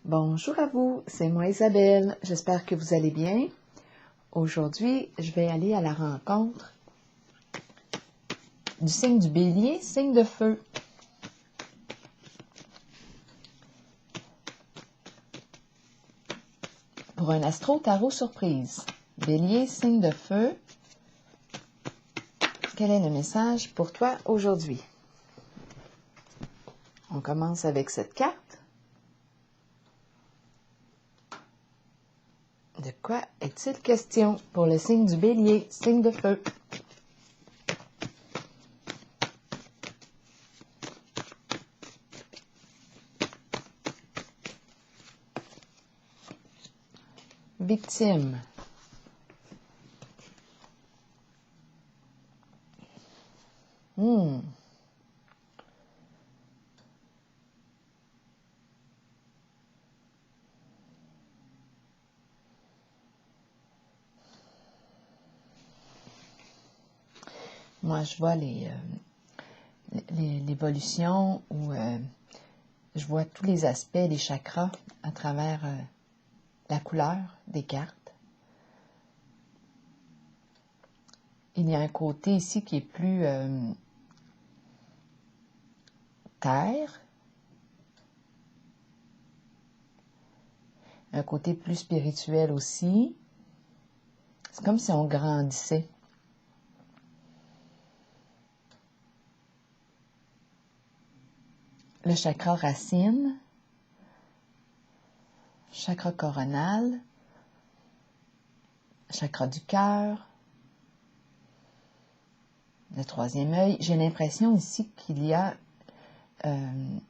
Bonjour à vous, c'est moi Isabelle, j'espère que vous allez bien. Aujourd'hui, je vais aller à la rencontre du signe du Bélier, signe de feu. Pour un astro-tarot surprise, Bélier, signe de feu, quel est le message pour toi aujourd'hui? On commence avec cette carte. De quoi est-il question pour le signe du Bélier, signe de feu? Victime. Moi, je vois l'évolution où je vois tous les aspects des chakras à travers la couleur des cartes. Il y a un côté ici qui est plus terre, un côté plus spirituel aussi. C'est comme si on grandissait. Le chakra racine, chakra coronal, chakra du cœur, le troisième œil. J'ai l'impression ici qu'il y a est-ce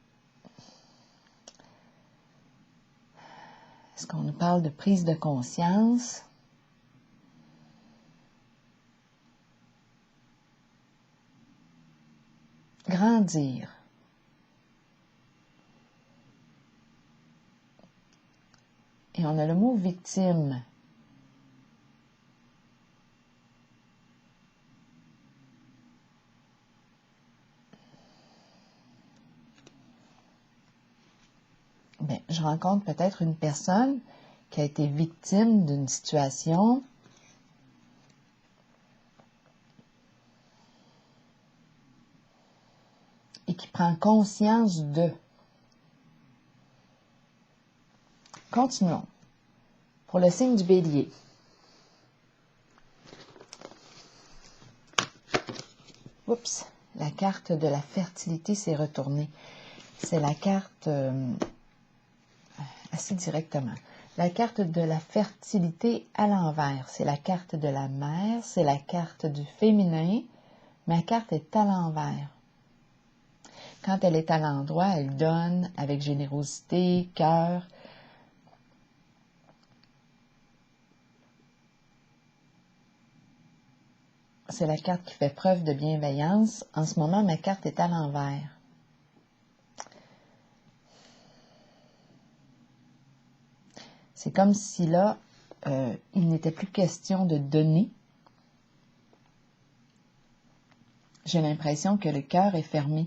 qu'on nous parle de prise de conscience? Grandir. Et on a le mot victime. Bien, je rencontre peut-être une personne qui a été victime d'une situation et qui prend conscience de. Continuons. Pour le signe du Bélier. Oups, la carte de la fertilité s'est retournée. C'est la carte assez directement. La carte de la fertilité à l'envers. C'est la carte de la mère, c'est la carte du féminin. Ma carte est à l'envers. Quand elle est à l'endroit, elle donne avec générosité, cœur. C'est la carte qui fait preuve de bienveillance. En ce moment, ma carte est à l'envers. C'est comme si là, il n'était plus question de donner. J'ai l'impression que le cœur est fermé.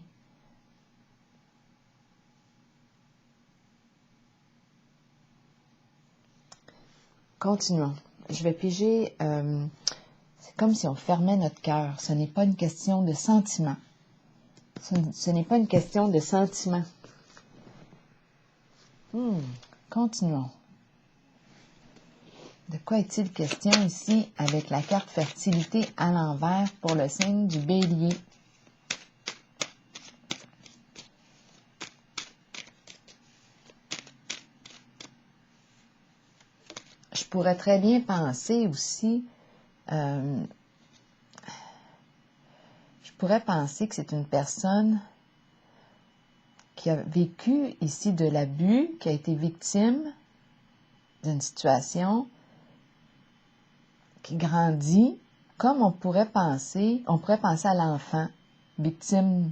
Continuons. Je vais piger, c'est comme si on fermait notre cœur. Ce n'est pas une question de sentiment. Ce n'est pas une question de sentiment. Continuons. De quoi est-il question ici avec la carte fertilité à l'envers pour le signe du Bélier? Je pourrais très bien penser aussi, je pourrais penser que c'est une personne qui a vécu ici de l'abus, qui a été victime d'une situation, qui grandit, comme on pourrait penser à l'enfant, victime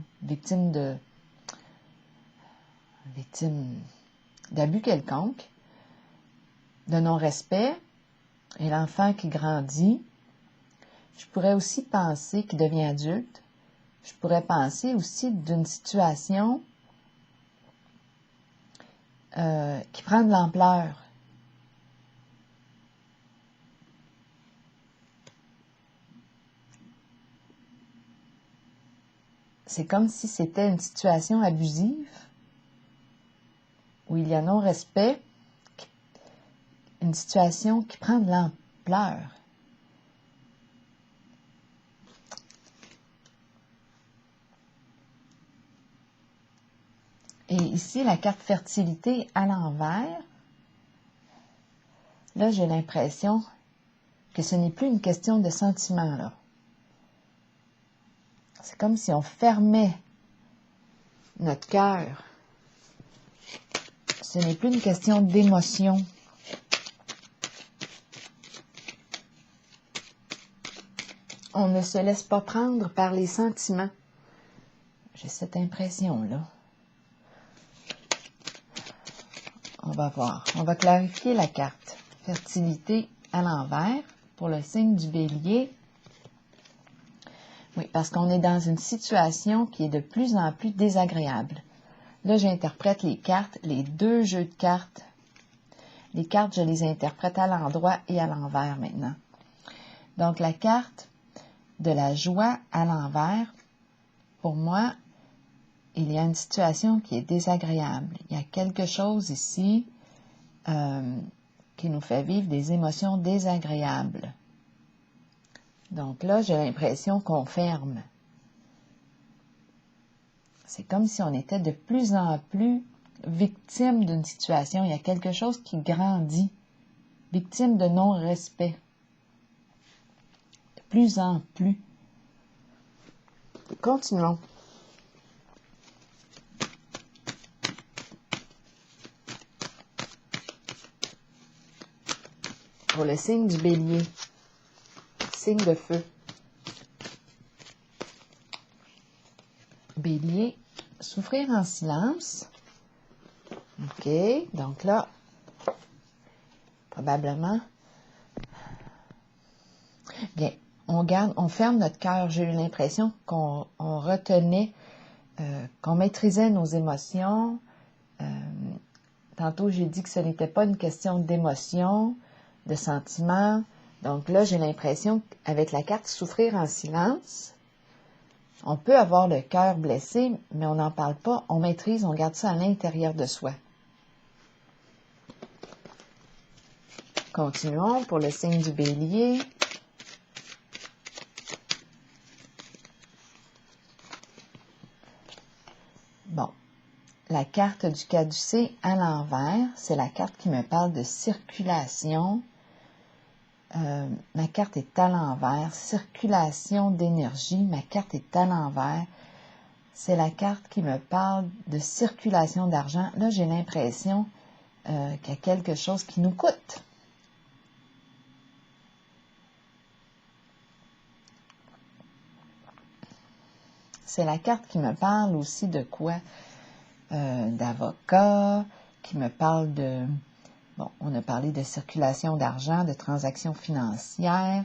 d'abus quelconque, de non-respect, et l'enfant qui grandit. Je pourrais aussi penser qu'il devient adulte. Je pourrais penser aussi d'une situation qui prend de l'ampleur. C'est comme si c'était une situation abusive où il y a non-respect, une situation qui prend de l'ampleur. Et ici, la carte fertilité à l'envers, là, j'ai l'impression que ce n'est plus une question de sentiment, là. C'est comme si on fermait notre cœur. Ce n'est plus une question d'émotion. On ne se laisse pas prendre par les sentiments. J'ai cette impression-là. On va voir. On va clarifier la carte. Fertilité à l'envers pour le signe du Bélier. Oui, parce qu'on est dans une situation qui est de plus en plus désagréable. Là, j'interprète les cartes, les deux jeux de cartes. Les cartes, je les interprète à l'endroit et à l'envers maintenant. Donc, la carte de la joie à l'envers, pour moi, il y a une situation qui est désagréable. Il y a quelque chose ici qui nous fait vivre des émotions désagréables. Donc là, j'ai l'impression qu'on ferme. C'est comme si on était de plus en plus victime d'une situation. Il y a quelque chose qui grandit. Victime de non-respect. De plus en plus. Continuons. Pour le signe du Bélier. Signe de feu. Bélier, souffrir en silence. OK, donc là, probablement, bien, on ferme notre cœur. J'ai eu l'impression qu'on retenait, qu'on maîtrisait nos émotions. Tantôt, j'ai dit que ce n'était pas une question d'émotion, de sentiment. Donc là, j'ai l'impression qu'avec la carte souffrir en silence, on peut avoir le cœur blessé, mais on n'en parle pas, on maîtrise, on garde ça à l'intérieur de soi. Continuons pour le signe du Bélier. Bon, la carte du caducée à l'envers, c'est la carte qui me parle de circulation. Ma carte est à l'envers, circulation d'énergie, ma carte est à l'envers. C'est la carte qui me parle de circulation d'argent. Là, j'ai l'impression qu'il y a quelque chose qui nous coûte. C'est la carte qui me parle aussi de quoi? D'avocat, qui me parle de... Bon, on a parlé de circulation d'argent, de transactions financières.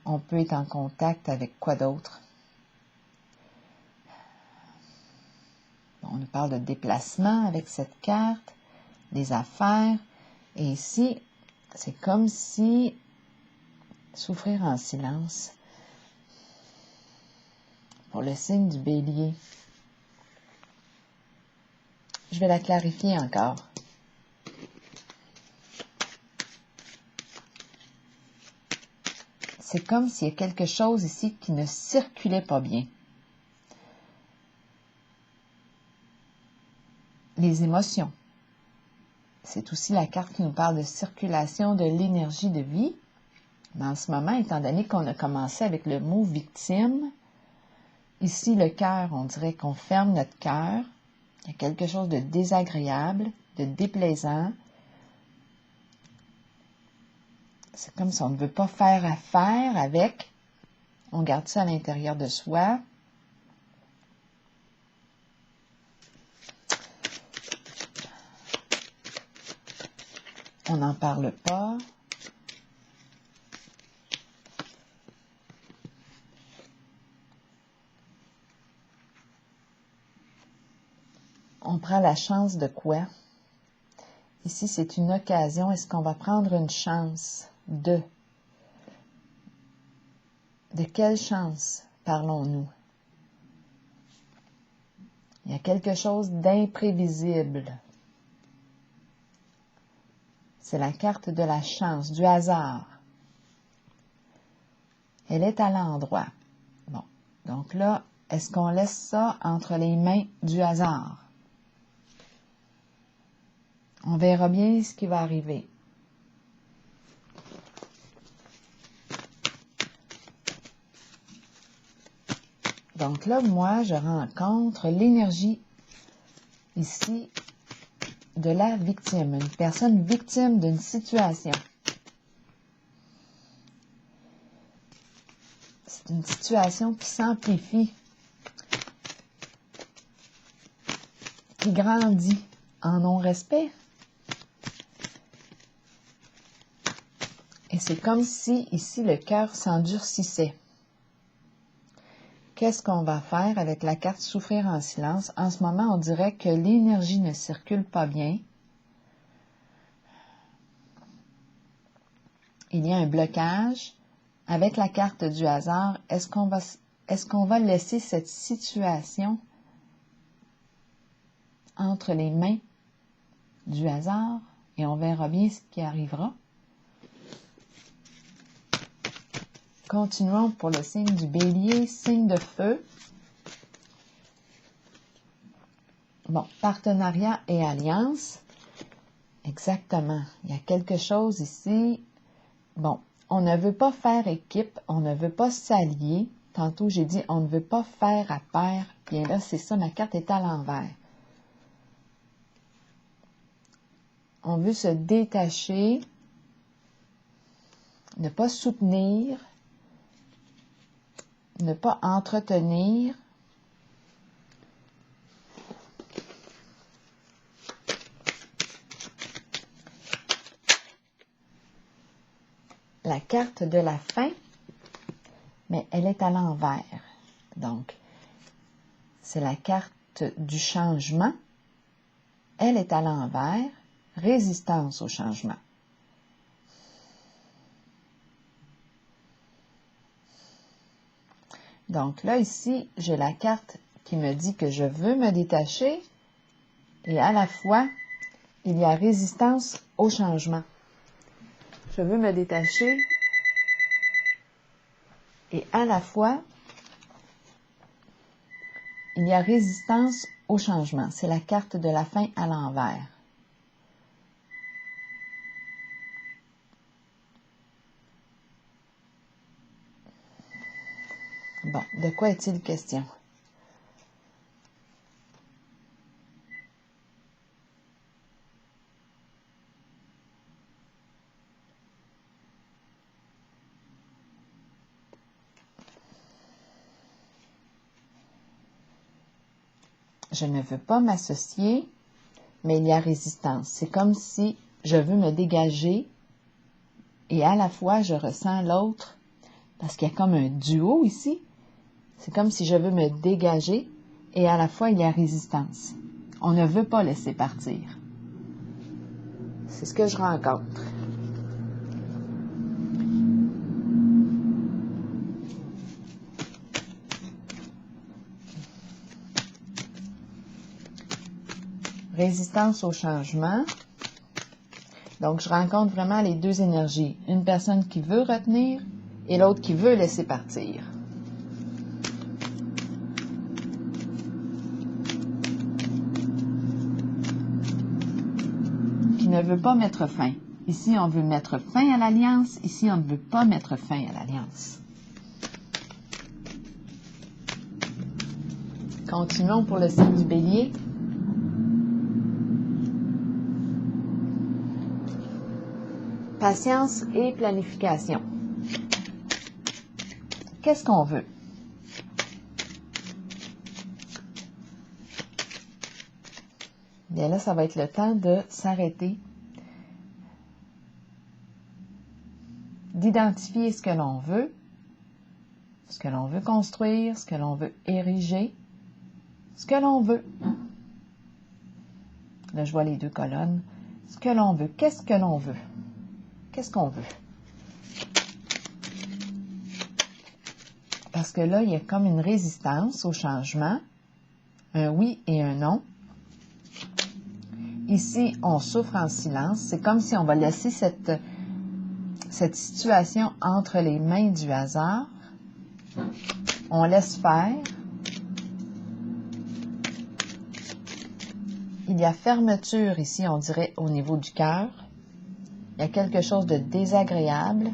On peut être en contact avec quoi d'autre? Bon, on nous parle de déplacement avec cette carte, des affaires. Et ici, c'est comme si souffrir en silence. Pour le signe du Bélier. Je vais la clarifier encore. C'est comme s'il y a quelque chose ici qui ne circulait pas bien. Les émotions. C'est aussi la carte qui nous parle de circulation de l'énergie de vie. Mais en ce moment, étant donné qu'on a commencé avec le mot victime, ici, le cœur, on dirait qu'on ferme notre cœur. Il y a quelque chose de désagréable, de déplaisant. C'est comme si on ne veut pas faire affaire avec. On garde ça à l'intérieur de soi. On n'en parle pas. On prend la chance de quoi? Ici, c'est une occasion. Est-ce qu'on va prendre une chance de? De quelle chance parlons-nous? Il y a quelque chose d'imprévisible. C'est la carte de la chance, du hasard. Elle est à l'endroit. Bon, donc là, est-ce qu'on laisse ça entre les mains du hasard? On verra bien ce qui va arriver. Donc là, moi, je rencontre l'énergie ici de la victime, une personne victime d'une situation. C'est une situation qui s'amplifie, qui grandit en non-respect. Et c'est comme si, ici, le cœur s'endurcissait. Qu'est-ce qu'on va faire avec la carte souffrir en silence? En ce moment, on dirait que l'énergie ne circule pas bien. Il y a un blocage. Avec la carte du hasard, est-ce qu'on va laisser cette situation entre les mains du hasard? Et on verra bien ce qui arrivera. Continuons pour le signe du Bélier, signe de feu. Bon, partenariat et alliance. Exactement. Il y a quelque chose ici. Bon, on ne veut pas faire équipe, on ne veut pas s'allier. Tantôt, j'ai dit on ne veut pas faire à pair. Bien là, c'est ça, ma carte est à l'envers. On veut se détacher, ne pas soutenir, ne pas entretenir. La carte de la fin, mais elle est à l'envers. Donc, c'est la carte du changement. Elle est à l'envers. Résistance au changement. Donc là, ici, j'ai la carte qui me dit que je veux me détacher et à la fois, il y a résistance au changement. Je veux me détacher et à la fois, il y a résistance au changement. C'est la carte de la fin à l'envers. Bon, de quoi est-il question? Je ne veux pas m'associer, mais il y a résistance. C'est comme si je veux me dégager et à la fois je ressens l'autre, parce qu'il y a comme un duo ici. C'est comme si je veux me dégager et à la fois il y a résistance. On ne veut pas laisser partir. C'est ce que je rencontre. Résistance au changement. Donc, je rencontre vraiment les deux énergies. Une personne qui veut retenir et l'autre qui veut laisser partir. Qui ne veut pas mettre fin. Ici, on veut mettre fin à l'alliance. Ici, on ne veut pas mettre fin à l'alliance. Continuons pour le signe du Bélier. Patience et planification. Qu'est-ce qu'on veut? Bien là, ça va être le temps de s'arrêter, d'identifier ce que l'on veut construire, ce que l'on veut ériger, ce que l'on veut. Là, je vois les deux colonnes. ce que l'on veut. Qu'est-ce que l'on veut? Qu'est-ce qu'on veut? Parce que là, il y a comme une résistance au changement, un oui et un non. Ici, on souffre en silence. C'est comme si on va laisser cette situation entre les mains du hasard. On laisse faire. Il y a fermeture ici, on dirait, au niveau du cœur. Il y a quelque chose de désagréable.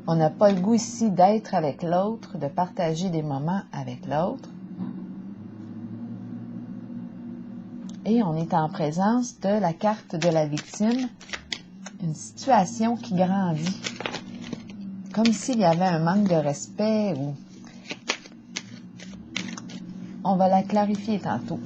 On n'a pas le goût ici d'être avec l'autre, de partager des moments avec l'autre. Et on est en présence de la carte de la victime, une situation qui grandit. Comme s'il y avait un manque de respect ou... On va la clarifier tantôt.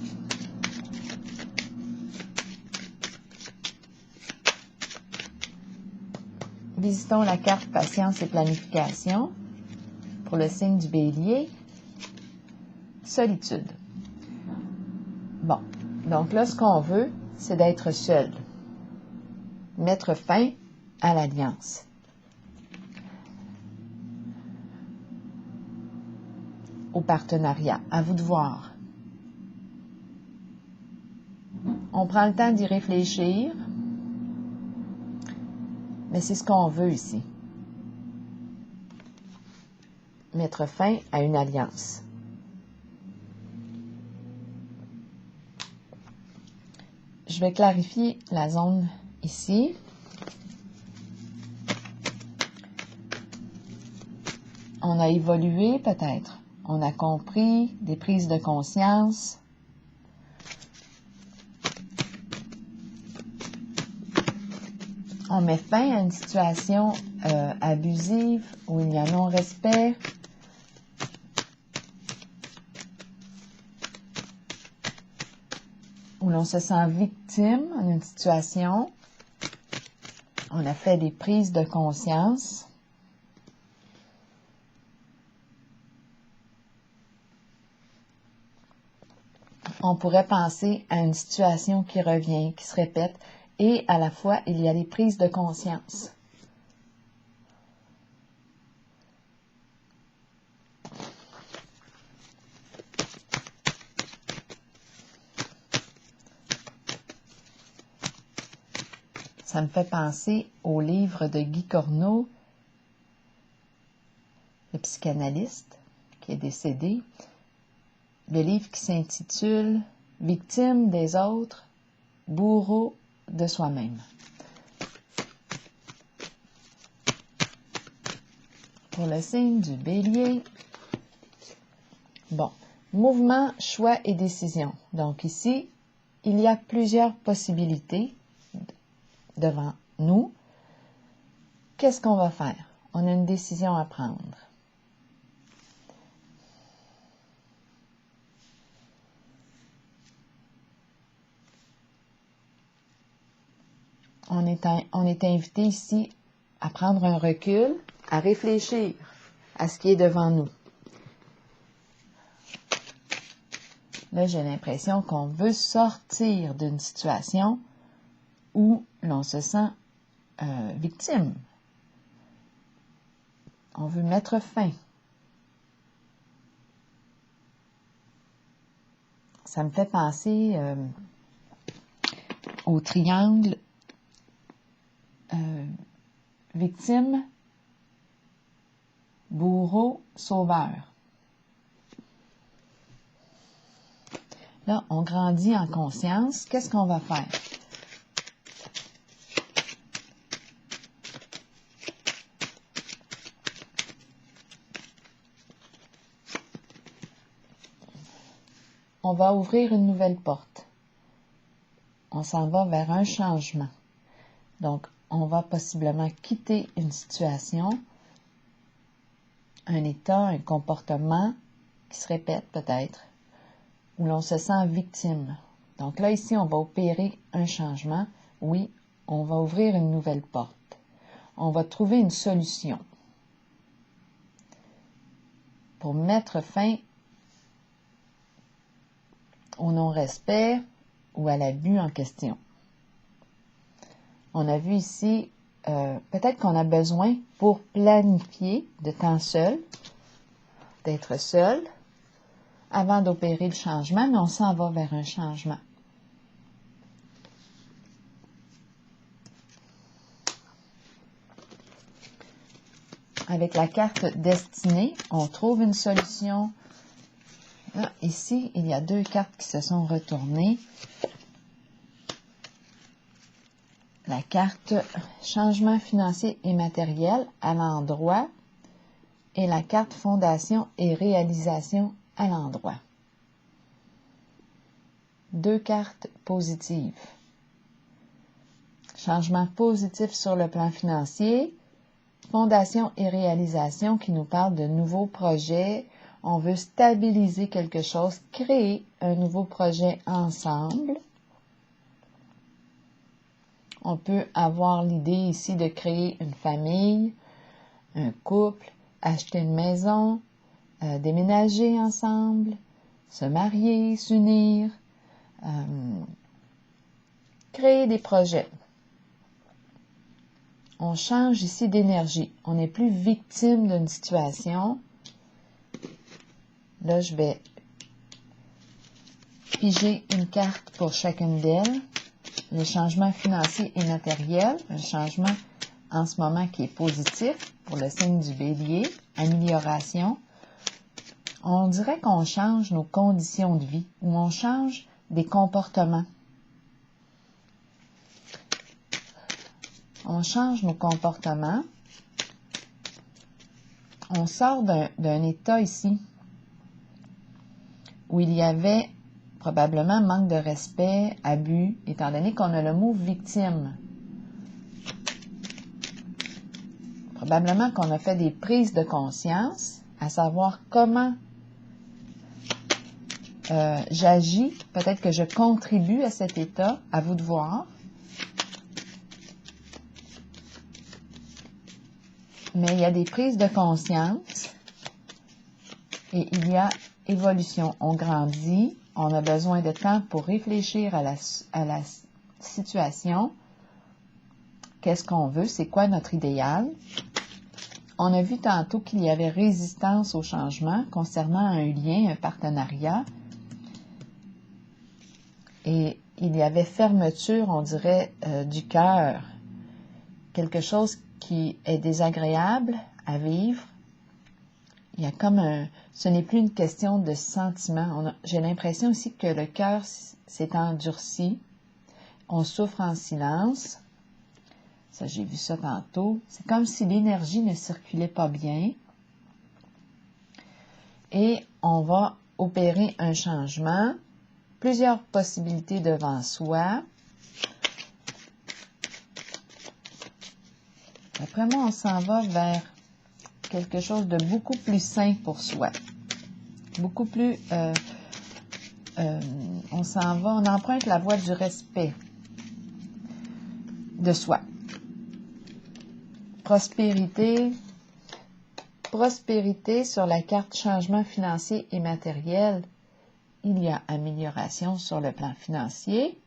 Visitons la carte patience et planification pour le signe du bélier. Solitude. Bon, donc là, ce qu'on veut, c'est d'être seul. Mettre fin à l'alliance. Au partenariat. À vous de voir. On prend le temps d'y réfléchir. Mais c'est ce qu'on veut ici. Mettre fin à une alliance. Je vais clarifier la zone ici. On a évolué peut-être. On a compris des prises de conscience. On met fin à une situation abusive où il y a non-respect. Où l'on se sent victime d'une situation. On a fait des prises de conscience. On pourrait penser à une situation qui revient, qui se répète, et à la fois, il y a des prises de conscience. Ça me fait penser au livre de Guy Corneau, le psychanalyste qui est décédé, le livre qui s'intitule « Victime des autres, bourreau de soi-même ». Pour le signe du bélier, bon, mouvement, choix et décision. Donc ici, il y a plusieurs possibilités devant nous. Qu'est-ce qu'on va faire? On a une décision à prendre. On est invité ici à prendre un recul, à réfléchir à ce qui est devant nous. Là, j'ai l'impression qu'on veut sortir d'une situation où l'on se sent victime. On veut mettre fin. Ça me fait penser au triangle victime, bourreau, sauveur. Là, on grandit en conscience. Qu'est-ce qu'on va faire? On va ouvrir une nouvelle porte. On s'en va vers un changement. Donc, on va possiblement quitter une situation, un état, un comportement qui se répète peut-être, où l'on se sent victime. Donc là, ici, on va opérer un changement. Oui, on va ouvrir une nouvelle porte. On va trouver une solution pour mettre fin au non-respect ou à l'abus en question. On a vu ici, peut-être qu'on a besoin pour planifier de temps seul, d'être seul, avant d'opérer le changement, mais on s'en va vers un changement. Avec la carte destinée, on trouve une solution. Là, ici, il y a 2 cartes qui se sont retournées. La carte changement financier et matériel à l'endroit et la carte fondation et réalisation à l'endroit. 2 cartes positives. Changement positif sur le plan financier, fondation et réalisation qui nous parle de nouveaux projets. On veut stabiliser quelque chose, créer un nouveau projet ensemble. On peut avoir l'idée ici de créer une famille, un couple, acheter une maison, déménager ensemble, se marier, s'unir, créer des projets. On change ici d'énergie. On n'est plus victime d'une situation. Là, je vais piger une carte pour chacune d'elles. Le changement financier et matériel, un changement en ce moment qui est positif pour le signe du Bélier, amélioration. On dirait qu'on change nos conditions de vie ou on change des comportements. On change nos comportements. On sort d'un état ici où il y avait probablement manque de respect, abus, étant donné qu'on a le mot victime. Probablement qu'on a fait des prises de conscience, à savoir comment j'agis, peut-être que je contribue à cet état, à vous de voir. Mais il y a des prises de conscience et il y a évolution. On grandit, on a besoin de temps pour réfléchir à la situation. Qu'est-ce qu'on veut? C'est quoi notre idéal? On a vu tantôt qu'il y avait résistance au changement concernant un lien, un partenariat. Et il y avait fermeture, on dirait, du cœur. Quelque chose qui est désagréable à vivre. Il y a comme ce n'est plus une question de sentiment. J'ai l'impression aussi que le cœur s'est endurci. On souffre en silence. Ça, j'ai vu ça tantôt. C'est comme si l'énergie ne circulait pas bien. Et on va opérer un changement. Plusieurs possibilités devant soi. Après moi, on s'en va vers quelque chose de beaucoup plus sain pour soi. Beaucoup plus... on s'en va, on emprunte la voie du respect de soi. Prospérité sur la carte changement financier et matériel. Il y a amélioration sur le plan financier.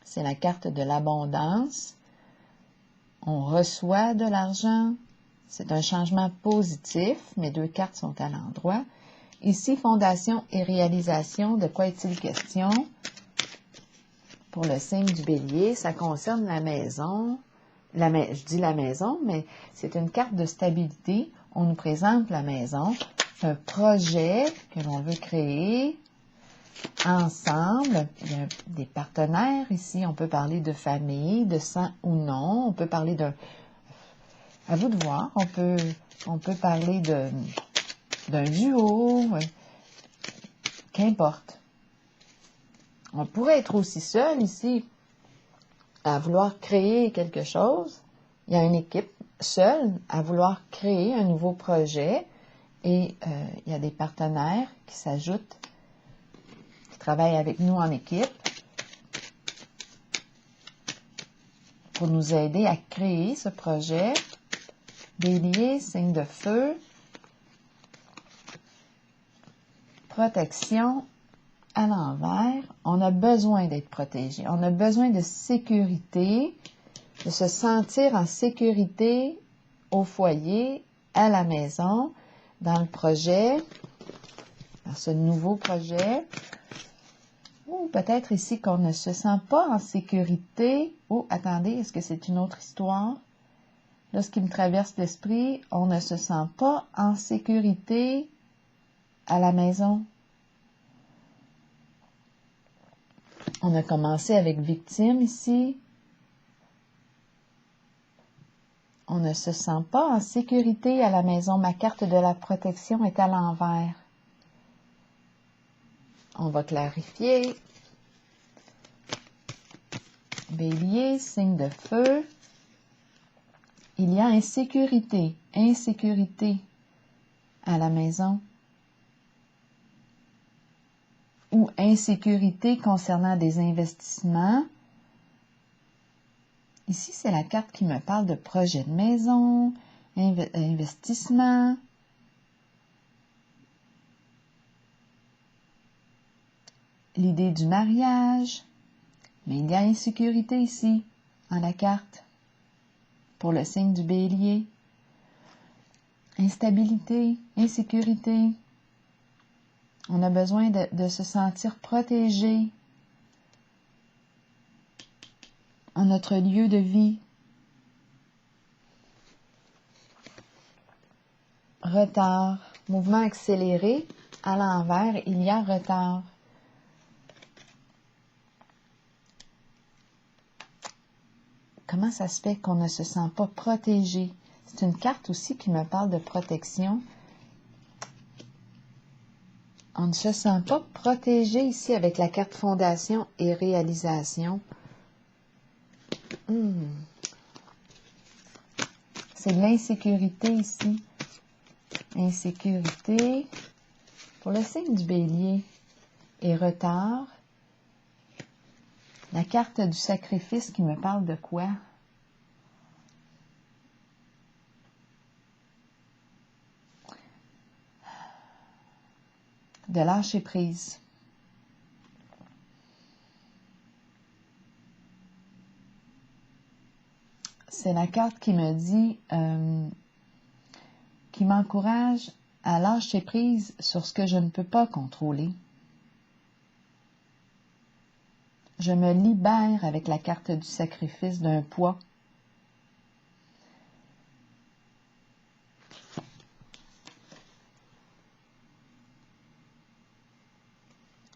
C'est la carte de l'abondance. On reçoit de l'argent. C'est un changement positif. Mes 2 cartes sont à l'endroit. Ici, fondation et réalisation. De quoi est-il question? Pour le signe du Bélier, ça concerne la maison. Je dis la maison, mais c'est une carte de stabilité. On nous présente la maison. C'est un projet que l'on veut créer ensemble. Il y a des partenaires ici. On peut parler de famille, de sang ou non. On peut parler d'un... À vous de voir. On peut parler d'un duo. Qu'importe. On pourrait être aussi seul ici à vouloir créer quelque chose. Il y a une équipe seule à vouloir créer un nouveau projet et il y a des partenaires qui s'ajoutent, qui travaillent avec nous en équipe pour nous aider à créer ce projet. Bélier, signe de feu, protection à l'envers, on a besoin d'être protégé. On a besoin de sécurité, de se sentir en sécurité au foyer, à la maison, dans le projet, dans ce nouveau projet. Ou peut-être ici qu'on ne se sent pas en sécurité. Oh, attendez, est-ce que c'est une autre histoire? Là, ce qui me traverse l'esprit, on ne se sent pas en sécurité à la maison. On a commencé avec victime ici. On ne se sent pas en sécurité à la maison. Ma carte de la protection est à l'envers. On va clarifier. Bélier, signe de feu. Il y a insécurité à la maison. Ou insécurité concernant des investissements. Ici, c'est la carte qui me parle de projet de maison, investissement. L'idée du mariage. Mais il y a insécurité ici, en la carte, pour le signe du bélier. Instabilité, insécurité. On a besoin de se sentir protégé en notre lieu de vie. Retard, mouvement accéléré, à l'envers, il y a retard. Comment ça se fait qu'on ne se sent pas protégé? C'est une carte aussi qui me parle de protection. On ne se sent pas protégé ici avec la carte fondation et réalisation. C'est de l'insécurité ici. Insécurité pour le signe du bélier et retard. La carte du sacrifice qui me parle de quoi? De lâcher prise. C'est la carte qui me dit, qui m'encourage à lâcher prise sur ce que je ne peux pas contrôler. Je me libère avec la carte du sacrifice d'un poids.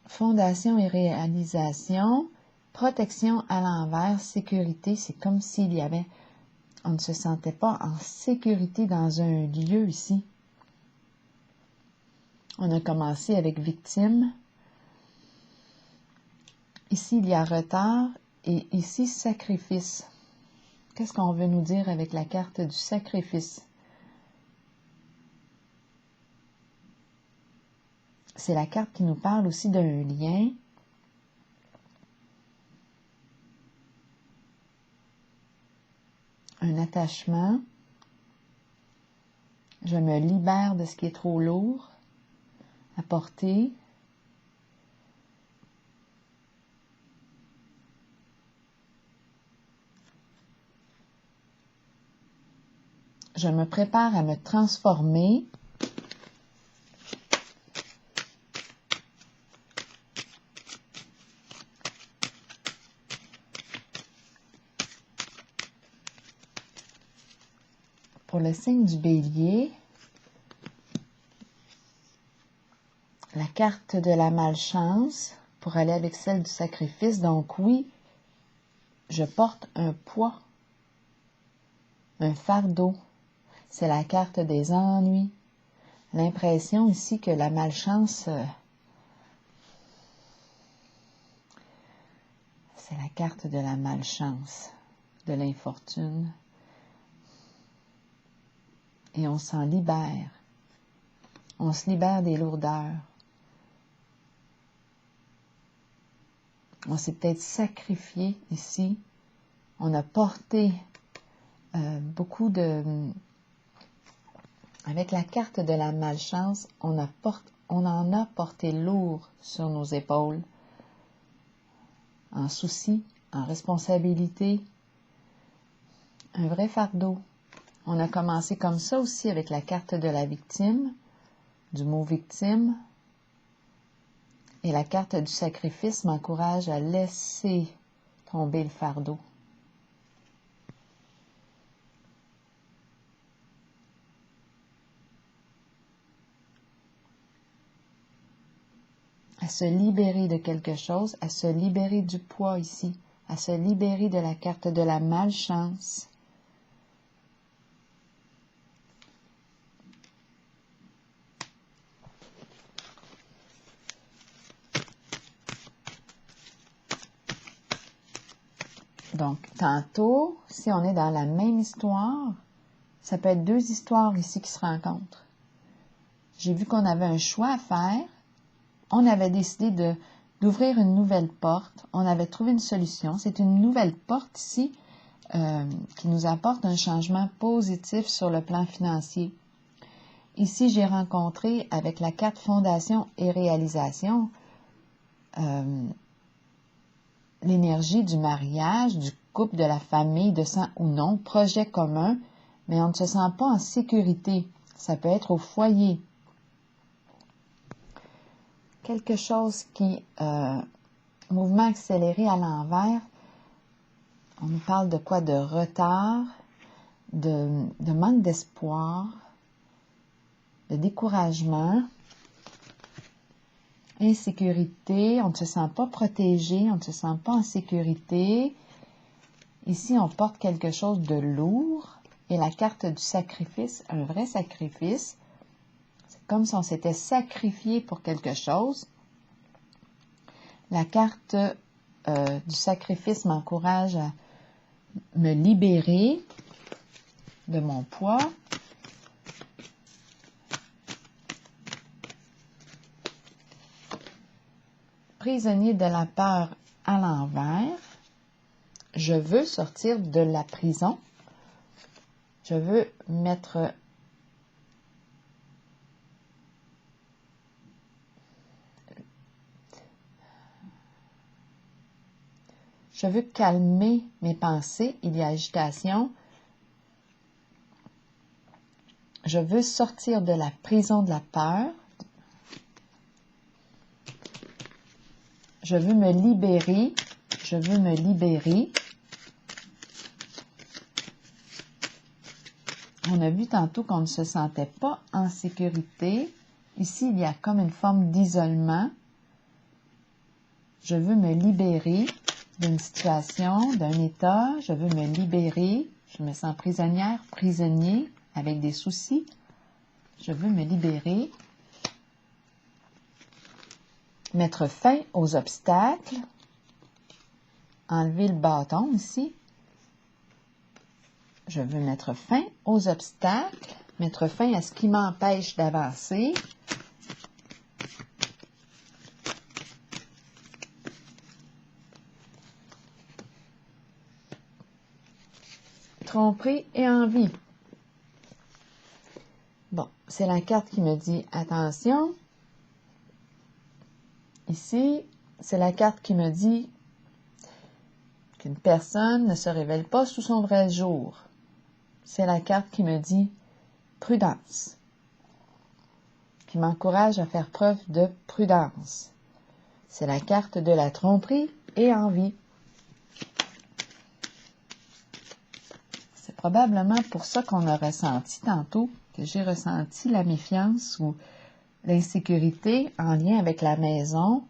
Fondation et réalisation, protection à l'envers, sécurité, c'est comme s'il y avait, on ne se sentait pas en sécurité dans un lieu ici. On a commencé avec victime. Ici, il y a retard et ici, sacrifice. Qu'est-ce qu'on veut nous dire avec la carte du sacrifice? C'est la carte qui nous parle aussi d'un lien. Un attachement. Je me libère de ce qui est trop lourd à porter. Je me prépare à me transformer. Pour le signe du bélier, la carte de la malchance pour aller avec celle du sacrifice. Donc oui, je porte un poids, un fardeau. C'est la carte des ennuis. L'impression ici que la malchance, c'est la carte de la malchance, de l'infortune. Et on s'en libère. On se libère des lourdeurs. On s'est peut-être sacrifié ici. On a porté avec la carte de la malchance, on on en a porté lourd sur nos épaules, en souci, en responsabilité, un vrai fardeau. On a commencé comme ça aussi avec la carte de la victime, du mot victime, et la carte du sacrifice m'encourage à laisser tomber le fardeau. À se libérer de quelque chose, à se libérer du poids ici, à se libérer de la carte de la malchance. Donc, tantôt, si on est dans la même histoire, ça peut être deux histoires ici qui se rencontrent. J'ai vu qu'on avait un choix à faire. On avait décidé d'ouvrir une nouvelle porte. On avait trouvé une solution. C'est une nouvelle porte ici qui nous apporte un changement positif sur le plan financier. Ici, j'ai rencontré avec la carte Fondation et Réalisation l'énergie du mariage, du couple, de la famille, de sang ou non, projet commun, mais on ne se sent pas en sécurité. Ça peut être au foyer. Quelque chose qui, mouvement accéléré à l'envers, on nous parle de quoi? De retard, de manque d'espoir, de découragement, insécurité, on ne se sent pas protégé, on ne se sent pas en sécurité. Ici, on porte quelque chose de lourd et la carte du sacrifice, un vrai sacrifice. C'est comme si on s'était sacrifié pour quelque chose. La carte du sacrifice m'encourage à me libérer de mon poids. Prisonnier de la peur à l'envers. Je veux sortir de la prison. Je veux mettre je veux calmer mes pensées. Il y a agitation. Je veux sortir de la prison de la peur. Je veux me libérer. Je veux me libérer. On a vu tantôt qu'on ne se sentait pas en sécurité. Ici, il y a comme une forme d'isolement. Je veux me libérer d'une situation, d'un état. Je veux me libérer. Je me sens prisonnière, prisonnier, avec des soucis. Je veux me libérer. Mettre fin aux obstacles. Enlever le bâton ici. Je veux mettre fin aux obstacles. Mettre fin à ce qui m'empêche d'avancer. Tromperie et envie. Bon, c'est la carte qui me dit attention. Ici, c'est la carte qui me dit qu'une personne ne se révèle pas sous son vrai jour. C'est la carte qui me dit prudence, qui m'encourage à faire preuve de prudence. C'est la carte de la tromperie et envie. C'est probablement pour ça qu'on a ressenti tantôt, que j'ai ressenti la méfiance ou l'insécurité en lien avec la maison.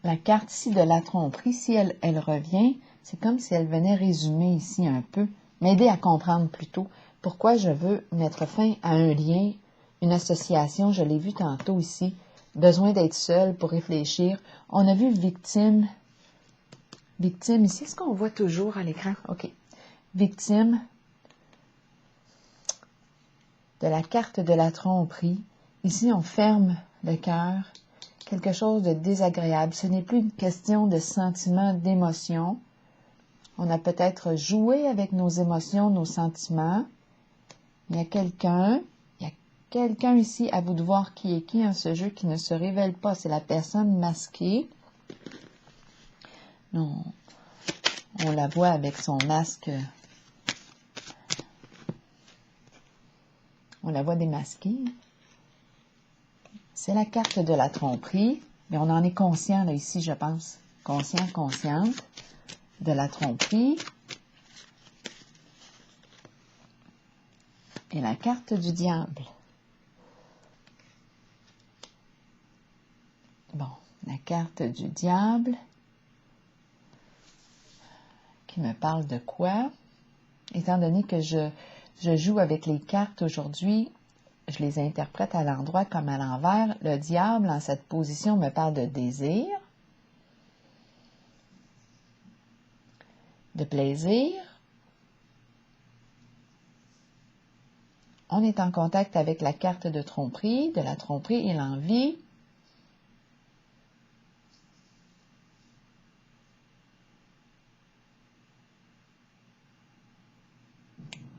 La carte ici de la tromperie, si elle revient, c'est comme si elle venait résumer ici un peu, m'aider à comprendre plutôt pourquoi je veux mettre fin à un lien, une association, je l'ai vu tantôt ici, besoin d'être seul pour réfléchir. On a vu victime. Victime, ici, est-ce qu'on voit toujours à l'écran? OK. Victime de la carte de la tromperie. Ici, on ferme le cœur. Quelque chose de désagréable. Ce n'est plus une question de sentiment, d'émotion. On a peut-être joué avec nos émotions, nos sentiments. Il y a quelqu'un, il y a quelqu'un ici, à vous de voir qui est qui en ce jeu, qui ne se révèle pas. C'est la personne masquée. On la voit avec son masque. On la voit démasquée. C'est la carte de la tromperie. Mais on en est conscient, là, ici, je pense. Conscient, consciente de la tromperie. Et la carte du diable. Bon, la carte du diable qui me parle de quoi? Étant donné que je joue avec les cartes aujourd'hui, je les interprète à l'endroit comme à l'envers. Le diable, en cette position, me parle de désir, de plaisir. On est en contact avec la carte de tromperie, de la tromperie et l'envie.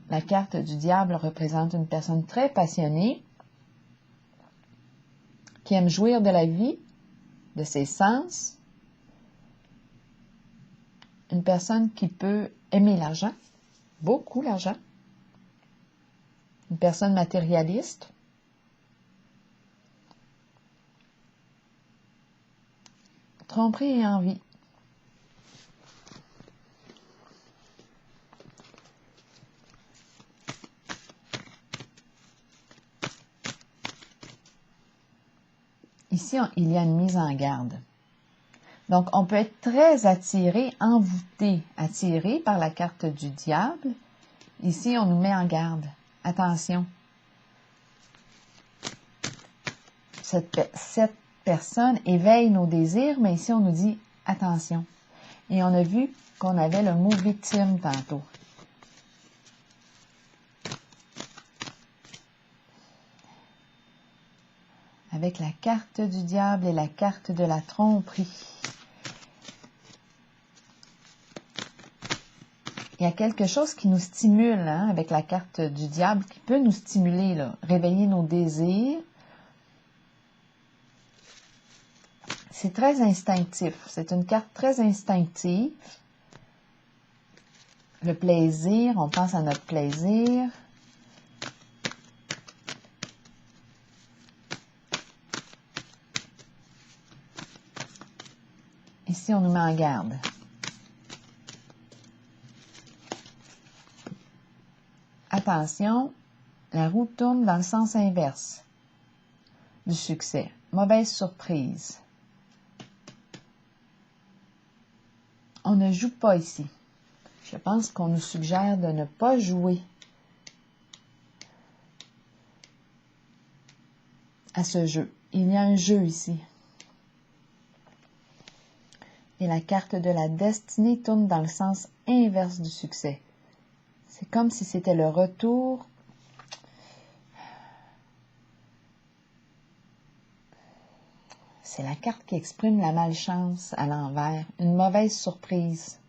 La carte du diable représente une personne très passionnée, qui aime jouir de la vie, de ses sens. Une personne qui peut aimer l'argent, beaucoup l'argent. Une personne matérialiste. Tromperie et envie. Ici, il y a une mise en garde. Donc, on peut être très attiré, envoûté, attiré par la carte du diable. Ici, on nous met en garde. Attention. Cette personne éveille nos désirs, mais ici, on nous dit attention. Et on a vu qu'on avait le mot victime tantôt. Avec la carte du diable et la carte de la tromperie. Il y a quelque chose qui nous stimule, hein, avec la carte du diable, qui peut nous stimuler, là, réveiller nos désirs. C'est très instinctif. C'est une carte très instinctive. Le plaisir, on pense à notre plaisir. Ici, on nous met en garde. Attention, la roue tourne dans le sens inverse du succès. Mauvaise surprise. On ne joue pas ici. Je pense qu'on nous suggère de ne pas jouer à ce jeu. Il y a un jeu ici. Et la carte de la destinée tourne dans le sens inverse du succès. C'est comme si c'était le retour. C'est la carte qui exprime la malchance à l'envers, une mauvaise surprise.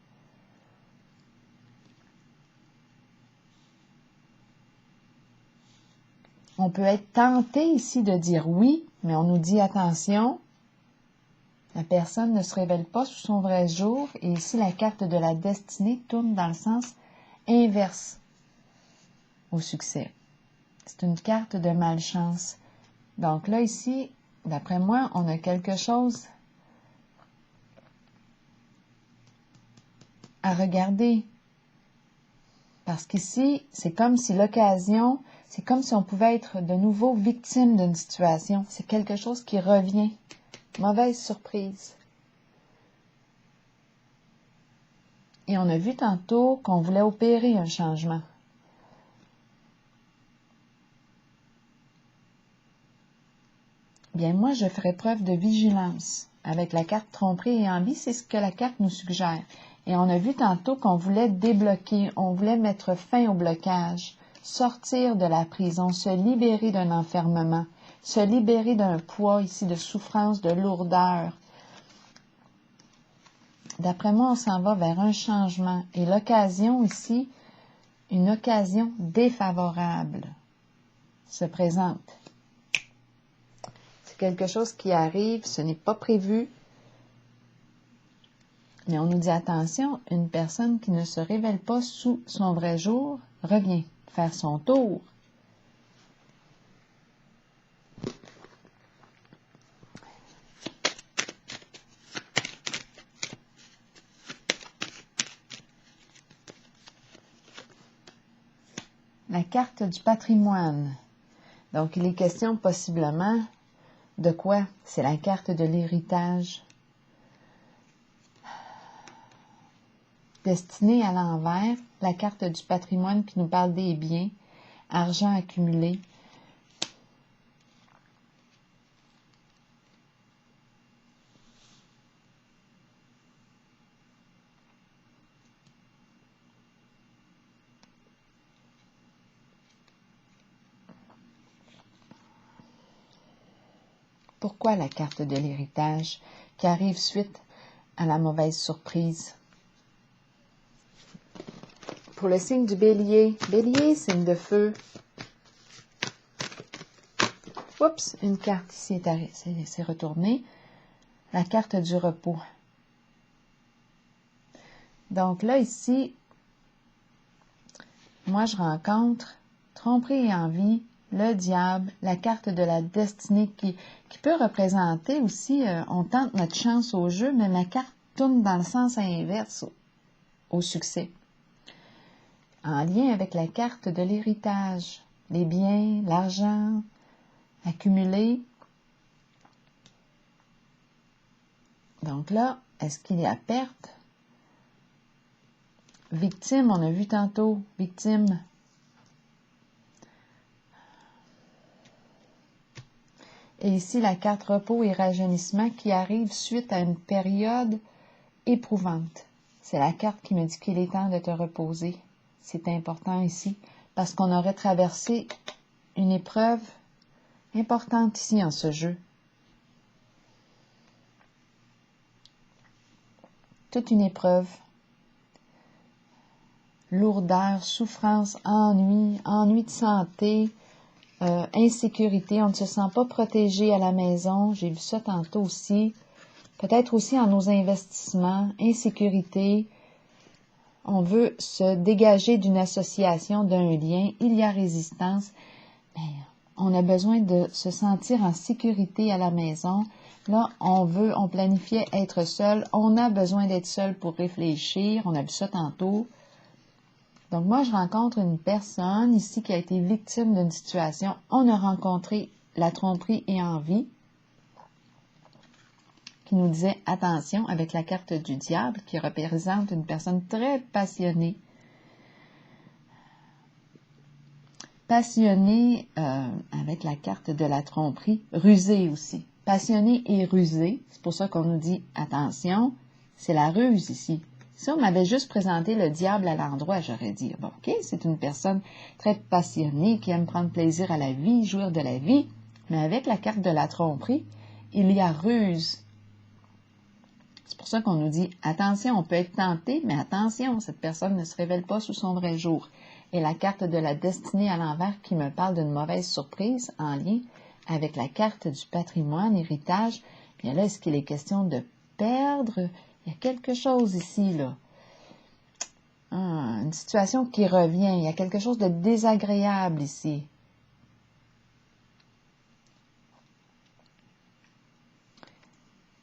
On peut être tenté ici de dire oui, mais on nous dit attention, la personne ne se révèle pas sous son vrai jour, et ici la carte de la destinée tourne dans le sens inverse au succès. C'est une carte de malchance. Donc là, ici, d'après moi, on a quelque chose à regarder. Parce qu'ici, c'est comme si l'occasion, c'est comme si on pouvait être de nouveau victime d'une situation. C'est quelque chose qui revient. Mauvaise surprise. Et on a vu tantôt qu'on voulait opérer un changement. Bien, moi, je ferai preuve de vigilance. Avec la carte tromperie et envie, c'est ce que la carte nous suggère. Et on a vu tantôt qu'on voulait débloquer, on voulait mettre fin au blocage, sortir de la prison, se libérer d'un enfermement, se libérer d'un poids ici de souffrance, de lourdeur. D'après moi, on s'en va vers un changement. Et l'occasion ici, une occasion défavorable. se présente. C'est quelque chose qui arrive, ce n'est pas prévu. Mais on nous dit attention, une personne qui ne se révèle pas sous son vrai jour revient faire son tour. La carte du patrimoine. Donc, il est question possiblement de quoi? C'est la carte de l'héritage. Destinée à l'envers, la carte du patrimoine qui nous parle des biens, argent accumulé. Pourquoi la carte de l'héritage qui arrive suite à la mauvaise surprise? Pour le signe du bélier, bélier, signe de feu. Oups, une carte ici s'est retournée. La carte du repos. Donc là, ici, moi, je rencontre tromperie et envie, le diable, la carte de la destinée qui peut représenter aussi, on tente notre chance au jeu, mais la carte tourne dans le sens inverse au succès. En lien avec la carte de l'héritage, les biens, l'argent accumulé. Donc là, est-ce qu'il y a perte? Victime, on a vu tantôt, victime. Et ici, la carte repos et rajeunissement qui arrive suite à une période éprouvante. C'est la carte qui me dit qu'il est temps de te reposer. C'est important ici parce qu'on aurait traversé une épreuve importante ici en ce jeu. Toute une épreuve. Lourdeur, souffrance, ennui de santé, insécurité. On ne se sent pas protégé à la maison. J'ai vu ça tantôt aussi. Peut-être aussi en nos investissements, insécurité. On veut se dégager d'une association, d'un lien. Il y a résistance. Mais on a besoin de se sentir en sécurité à la maison. Là, on planifiait être seul. On a besoin d'être seul pour réfléchir. On a vu ça tantôt. Donc, moi, je rencontre une personne ici qui a été victime d'une situation. On a rencontré la tromperie et envie qui nous disait attention avec la carte du diable qui représente une personne très passionnée. Passionnée avec la carte de la tromperie, rusée aussi. Passionnée et rusée, c'est pour ça qu'on nous dit attention, c'est la ruse ici. Si on m'avait juste présenté le diable à l'endroit, j'aurais dit, bon, ok, c'est une personne très passionnée qui aime prendre plaisir à la vie, jouir de la vie. Mais avec la carte de la tromperie, il y a ruse. C'est pour ça qu'on nous dit, attention, on peut être tenté, mais attention, cette personne ne se révèle pas sous son vrai jour. Et la carte de la destinée à l'envers qui me parle d'une mauvaise surprise en lien avec la carte du patrimoine, héritage, bien là, est-ce qu'il est question de perdre? Il y a quelque chose ici, là. Une situation qui revient. Il y a quelque chose de désagréable ici.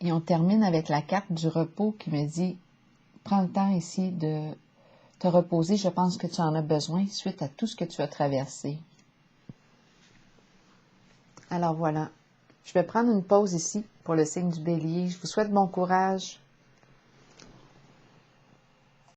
Et on termine avec la carte du repos qui me dit, prends le temps ici de te reposer. Je pense que tu en as besoin suite à tout ce que tu as traversé. Alors voilà. Je vais prendre une pause ici pour le signe du bélier. Je vous souhaite bon courage.